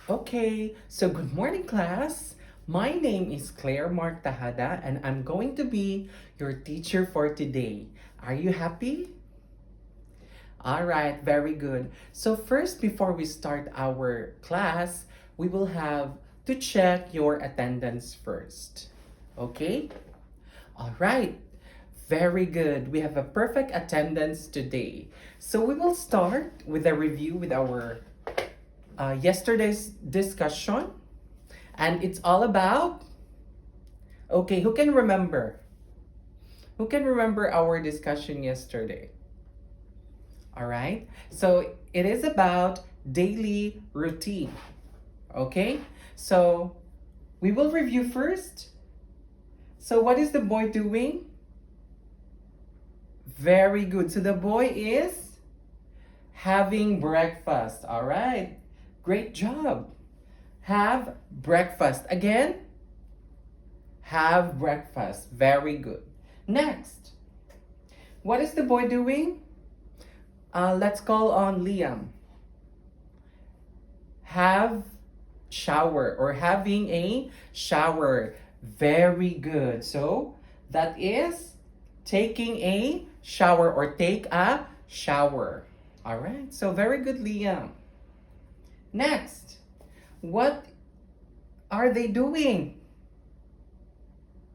Okay, so good morning, class. My name is Claire Mark Tahada, and I'm going to be your teacher for today. Are you happy? All right, very good. So, first, before we start our class, we will have to check your attendance first. Okay? All right, very good. We have a perfect attendance today. So, we will start with a review with our yesterday's discussion. And it's all about, okay, who can remember? Who can remember our discussion yesterday? All right. So it is about daily routine. Okay. So we will review first. So what is the boy doing? Very good. So the boy is having breakfast. All right. Great job. Have breakfast. Again, have breakfast. Very good. Next, what is the boy doing? Let's call on Liam. Have shower or having a shower. Very good. So that is taking a shower or take a shower. All right. So very good, Liam. Next, what are they doing?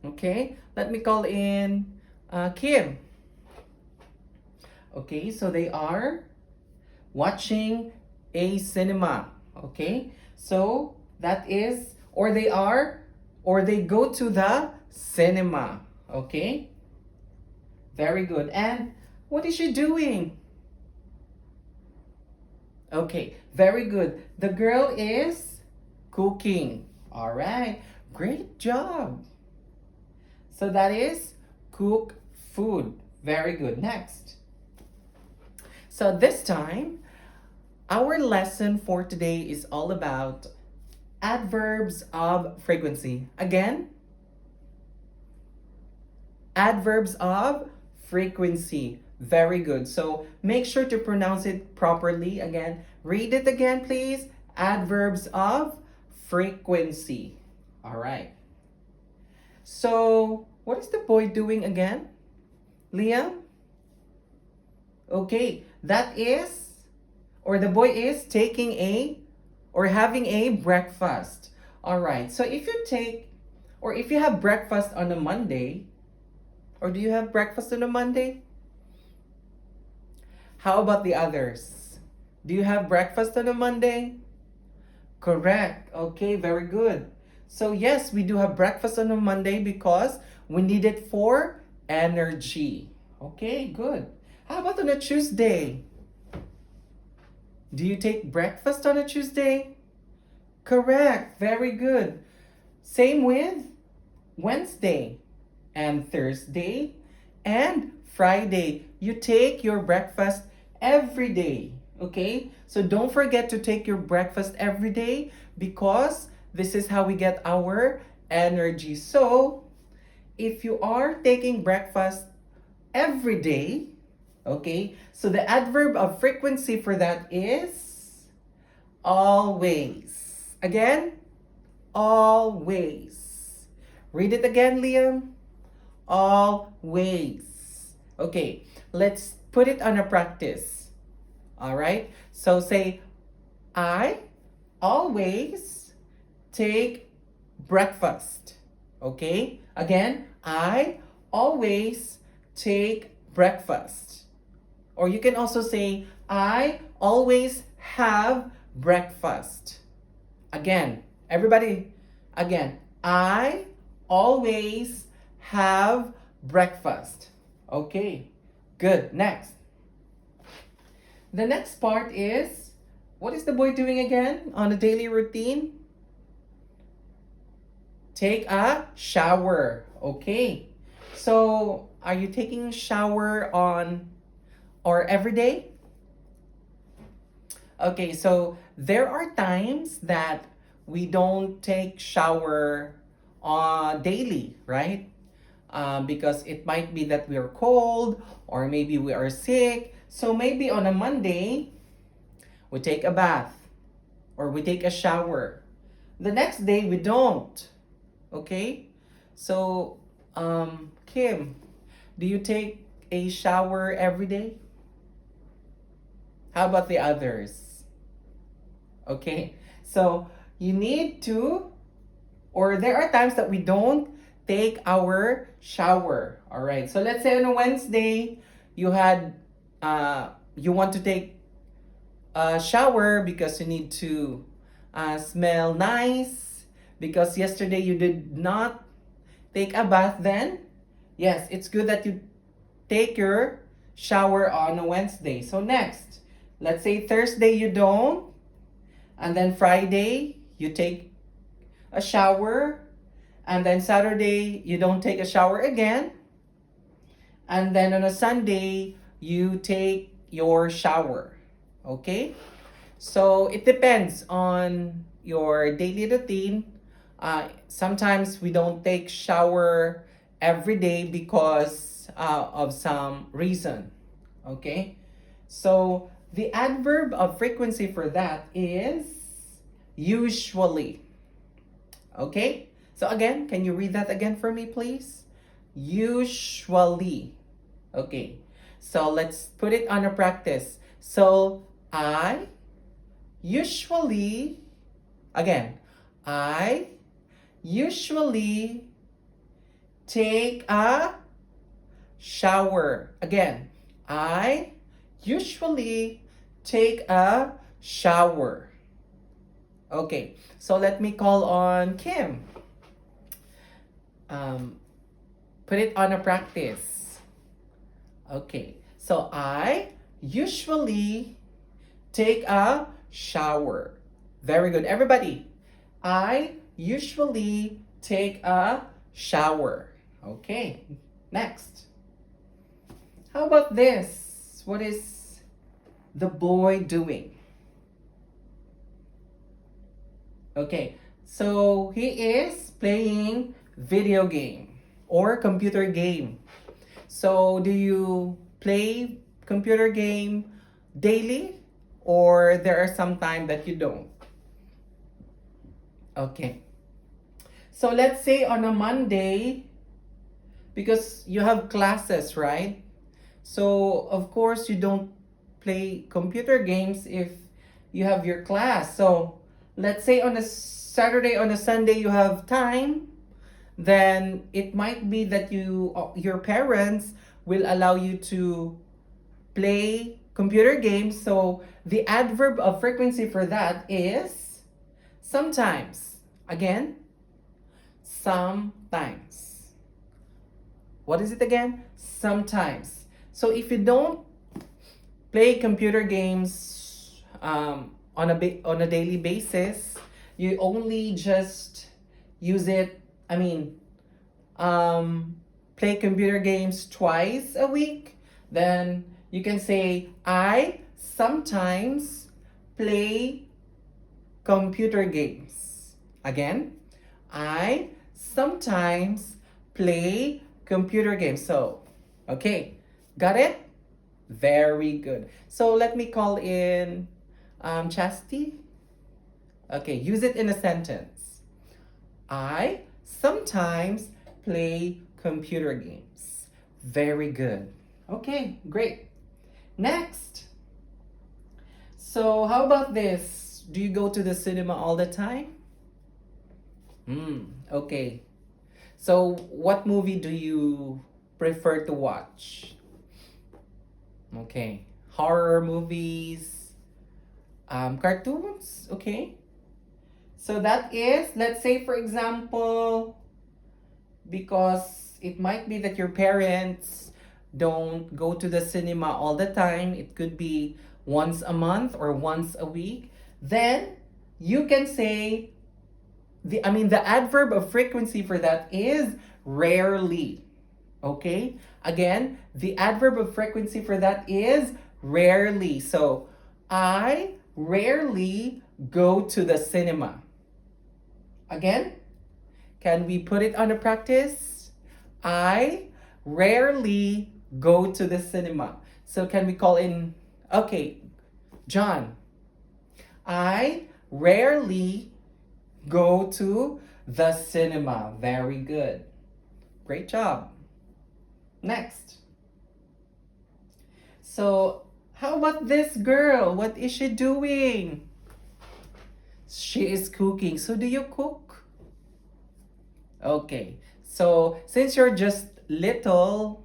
Okay. Let me call in Kim. Okay. So they are watching a cinema. Okay, so that is, or they go to the cinema. Okay, very good. And what is she doing? Okay, very good. The girl is cooking. All right, great job. So that is cook food. Very good. Next. So this time, our lesson for today is all about adverbs of frequency. Again, adverbs of frequency. Very good. So make sure to pronounce it properly. Again, read it again, please. Adverbs of frequency. All right. So, what is the boy doing again? Liam? Okay, that is, or the boy is taking a or having a breakfast. All right. So if you take or if you have breakfast on a Monday, or do you have breakfast on a Monday? How about the others? Do you have breakfast on a Monday? Correct. Okay, very good. So yes, we do have breakfast on a Monday because we need it for energy. Okay, good. How about on a Tuesday? Do you take breakfast on a Tuesday? Correct. Very good. Same with Wednesday and Thursday and Friday. You take your breakfast every day. Okay? So don't forget to take your breakfast every day because this is how we get our energy. So if you are taking breakfast every day, okay, so the adverb of frequency for that is always. Again, always. Read it again, Liam. Always. Okay, let's put it on a practice. All right, so say, I always take breakfast. Okay, again, I always take breakfast. Or you can also say, I always have breakfast. Again, everybody, again, I always have breakfast. Okay, good. Next. The next part is, what is the boy doing again on a daily routine? Take a shower. Okay. So, are you taking a shower on or every day? Okay, so there are times that we don't take shower daily, right? Because it might be that we are cold or maybe we are sick. So maybe on a Monday, we take a bath. or we take a shower. The next day we don't. Okay? So, Kim, do you take a shower every day? How about the others? Okay? So, you need to, or there are times that we don't take our shower. All right? So, let's say on a Wednesday, you had you want to take a shower because you need to smell nice because yesterday you did not take a bath. Then yes, it's good that you take your shower on a Wednesday. So next, let's say Thursday you don't, and then Friday you take a shower, and then Saturday you don't take a shower again, and then on a Sunday you take your shower. Okay? So it depends on your daily routine. Sometimes we don't take shower every day because of some reason. Okay? So the adverb of frequency for that is usually. Okay? So again, can you read that again for me, please? Usually. Okay. So let's put it on a practice. So I usually, again, I usually take a shower. Again, I usually take a shower. Okay, so let me call on Kim. Put it on a practice. Okay, so I usually take a shower. Very good. Everybody, I usually take a shower. Okay, next. How about this? What is the boy doing? Okay, so he is playing video game or computer game. So do you play computer game daily or there are some time that you don't? Okay. So let's say on a Monday, because you have classes, right? So of course you don't play computer games if you have your class. So let's say on a Saturday, on a Sunday you have time, then it might be that your parents will allow you to play computer games. So the adverb of frequency for that is sometimes. Again, sometimes. What is it again? Sometimes. So if you don't play computer games on a daily basis, you only just use it. Play computer games twice a week. Then you can say I sometimes play computer games. Again, I sometimes play computer games. So, okay, got it? Very good. So let me call in Chastity. Okay, use it in a sentence. I sometimes play computer games. Very good. Okay, great. Next. So how about this? Do you go to the cinema all the time? Okay. So what movie do you prefer to watch? Okay. Horror movies, cartoons, okay. So that is, let's say for example, because it might be that your parents don't go to the cinema all the time, it could be once a month or once a week, then you can say the adverb of frequency for that is rarely. Okay? Again, the adverb of frequency for that is rarely. So, I rarely go to the cinema. Again, can we put it on a practice? I rarely go to the cinema. So can we call in, okay, John, I rarely go to the cinema. Very good. Great job. Next. So, how about this girl? What is she doing? She is cooking. So, do you cook? Okay. So, since you're just little,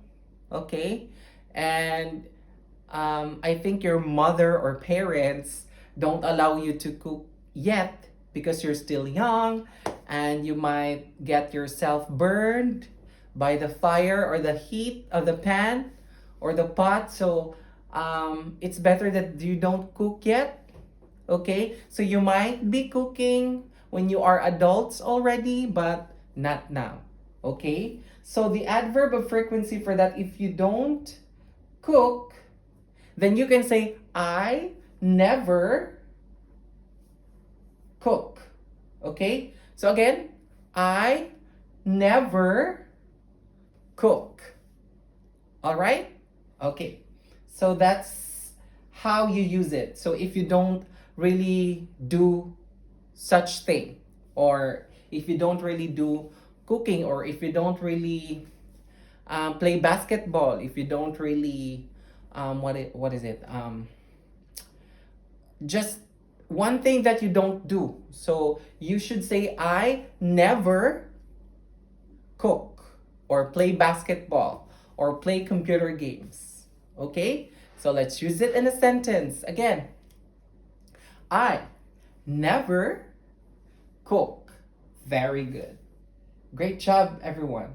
okay, and I think your mother or parents don't allow you to cook yet because you're still young and you might get yourself burned by the fire or the heat of the pan or the pot. So it's better that you don't cook yet. Okay? So you might be cooking when you are adults already, but not now. Okay? So the adverb of frequency for that, if you don't cook, then you can say, I never cook. Okay? So again, I never cook. All right? Okay. So that's how you use it. So if you don't really do such thing, or if you don't really do cooking, or if you don't really play basketball, if you don't really what is it? Just one thing that you don't do. So you should say, I never cook or play basketball or play computer games. Okay? So let's use it in a sentence. Again, I never cook. Very good. Great job, everyone.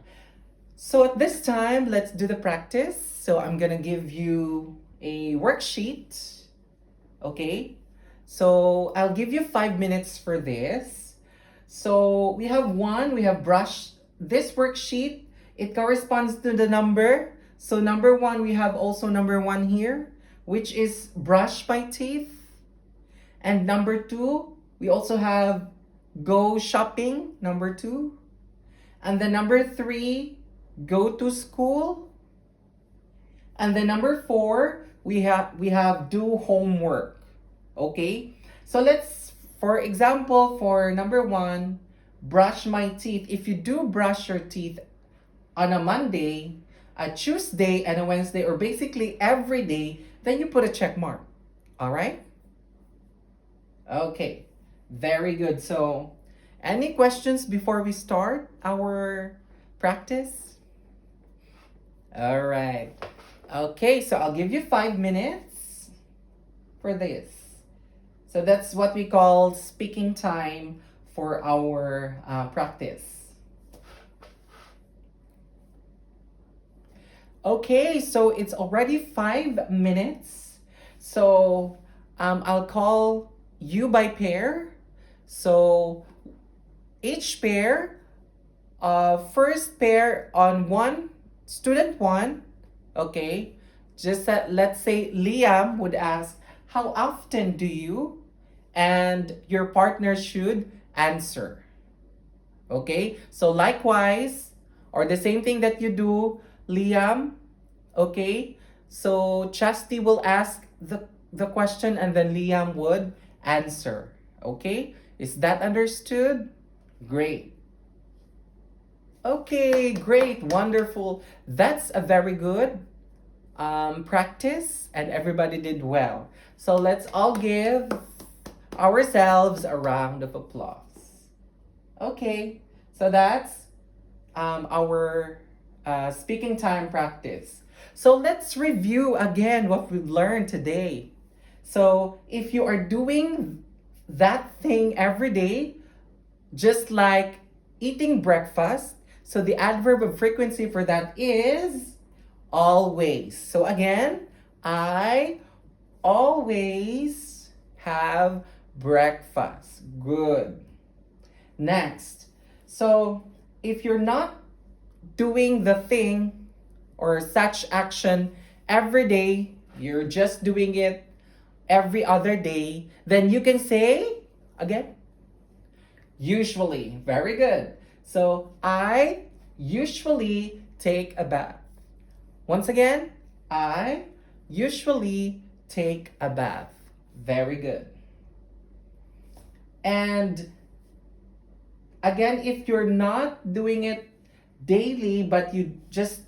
So at this time, let's do the practice. So I'm gonna give you a worksheet. Okay? So I'll give you 5 minutes for this. So we have brush this worksheet. It corresponds to the number. So number 1, we have also number 1 here, which is brush my teeth. And number 2, we also have go shopping, number 2. And then number 3, go to school. And then number 4, we have do homework. Okay? So let's, for example, for number 1, brush my teeth. If you do brush your teeth on a Monday, a Tuesday, and a Wednesday, or basically every day, then you put a check mark. All right? Okay. Very good. So, any questions before we start our practice? All right. Okay, so I'll give you 5 minutes for this. So that's what we call speaking time for our practice. Okay, so it's already 5 minutes. So I'll call you by pair. So each pair, first pair on one, student 1, okay, just let's say Liam would ask, how often do you? And your partner should answer. Okay, so likewise, or the same thing that you do, Liam, okay, so Chasti will ask the question and then Liam would answer. Okay, is that understood? Great. Okay, great, wonderful. That's a very good practice, and everybody did well. So let's all give ourselves a round of applause. Okay, so that's our speaking time practice. So let's review again what we've learned today. So if you are doing that thing every day, just like eating breakfast, so the adverb of frequency for that is always. So again, I always have breakfast. Good. Next. So if you're not doing the thing or such action every day, you're just doing it every other day, then you can say, again, usually. Very good. So I usually take a bath. Once again, I usually take a bath. Very good. And again, if you're not doing it daily, but you just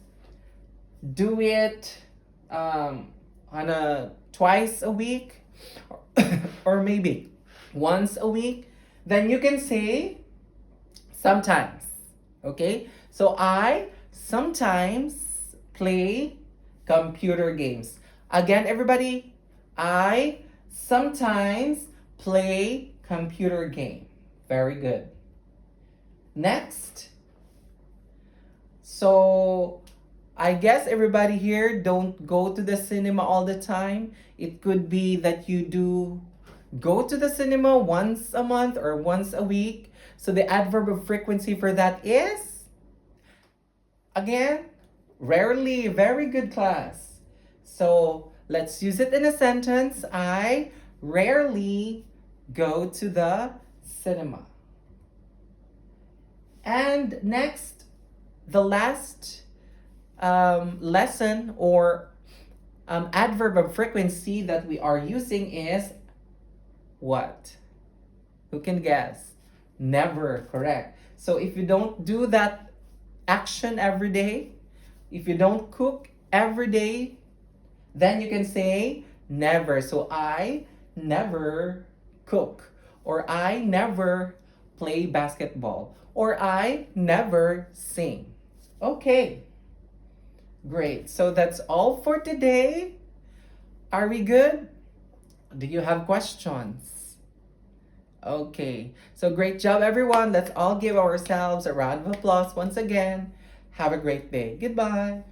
do it on a twice a week, or maybe once a week, then you can say sometimes. Okay? So I sometimes play computer games. Again, everybody, I sometimes play computer game. Very good. Next. So I guess everybody here don't go to the cinema all the time. It could be that you do go to the cinema once a month or once a week. So the adverb of frequency for that is, again, rarely. Very good, class. So let's use it in a sentence. I rarely go to the cinema. And next, the last lesson or adverb of frequency that we are using is what? Who can guess? Never, correct. So if you don't do that action every day, if you don't cook every day, then you can say never. So I never cook, or I never play basketball, or I never sing. Okay, great. So that's all for today. Are we good? Do you have questions? Okay, so great job, everyone. Let's all give ourselves a round of applause once again. Have a great day. Goodbye.